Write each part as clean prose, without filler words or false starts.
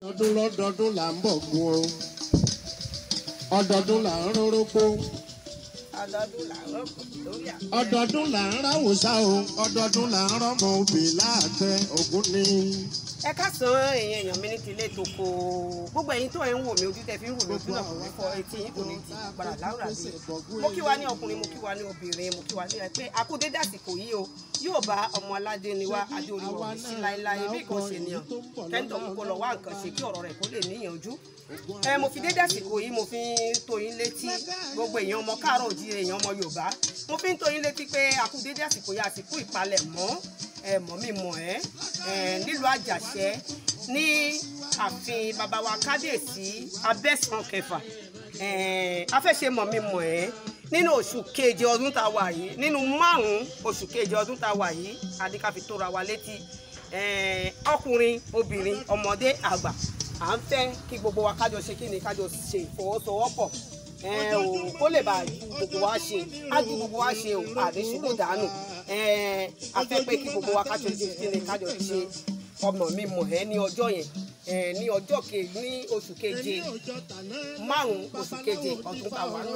ọdún lọ́dọọdún là ń bọ̀ gun o ọdọọdún là ń rórógbó ọdọọdún là ń ráwòsá o ọdọọdún là ń rọ́mọ òbí láàtẹ ògún ni. ẹ káàsán èèyàn mi ní tilé tó kó gbogbo ẹ̀yin tó ẹ ń wò mí ojú tẹ fi ń wò mí náà kò ní fọ etí yín kò ní di gbàrà láwùrà bí mo kí wa ní ọkùnrin mo kí wa ní obìnrin mo kí wa ní ẹ pé akúdé dàsìkò yìí o yóò bá ọmọ aládé ni wá adé orí wọn sí láéláé bí nǹkan ṣe nìyàn kẹ́ńtọ̀ kó lọ wá nǹkan ṣe kí ọ̀rọ̀ rẹ̀ kó lè níyànjú mo fi dédé àsìkò yìí mo fi ń tó yín létí gbogbo èèyàn ọmọ káàárọ̀ òjíire èèyàn ọmọ Yorùbá mo fi ń tó yín létí pé akú dédé àsìkò yìí àsìkò ìpalẹ̀mọ́ mọ̀ mi mọ̀ nílùú Àjàṣẹ́ ní ààfin bàbá wa kábíyèsí Abẹ́sàn kẹfà a fẹ́ ṣe mọ̀ mi mọ̀ nínú oṣù keje ọdún tá a wà yìí nínú 5 oṣù keje ọdún tá a wà yìí adíkàfi tóra wa létí ọkùnrin obìnrin ọmọdé àgbà à ń fẹ́ kí gbogbo wa kájọ ṣe kí ni kájọ ṣe ìfọwọ́sowọ́pọ̀ kó lè bá gbogbo wa ṣe á ju gbogbo wa ṣe àdéṣubú dànù a fẹ́ pé kí gbogbo wa kájọ ṣe kí ni kájọ ṣe ọmọ mi mọ̀ ní ọjọ́ yẹn ní ọjọ́ ní oṣù keje 5 oṣù keje ọdún táwa nù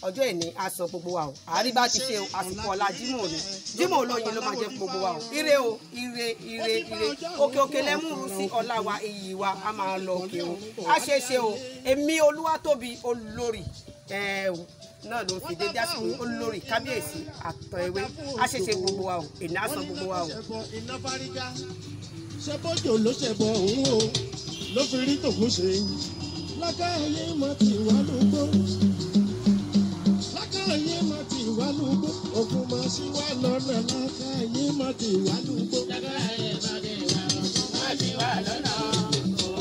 ọjọ́ ìní aṣọ gbogbo wa o àríbá ti ṣe àsìkò ọ̀la Jímọ̀ ni Jímọ̀ olóyin ló máa jẹ́ gbogbo wa o ire o ire òkè òkè lẹ́múrú sí ọlá wa iyì wa a máa lọ òkè o a ṣe ṣe o èmi Olúwatóbi olórí náà ló fi dédé àsìkò olórí kábíyèsí àtọ̀ ewé a ṣe ṣe gbogbo wa o èní aṣọ gbogbo wa o. ṣé bójú ló ṣe bọ̀ òun o ló fi rí tòkú ṣe lákàáyé mọ́ ti wá lóko lákàáyé má ti wá lúgbó ògùn má sí wá lọ́nà lákàáyé má ti wá lúgbó. lákàáyé má ti wá lọ́nà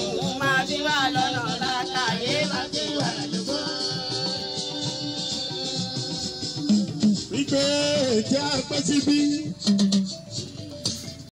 ògùn má sí wá lọ́nà lákàáyé má ti wá lúgbó. ìgbé tí a pẹ́ síbí.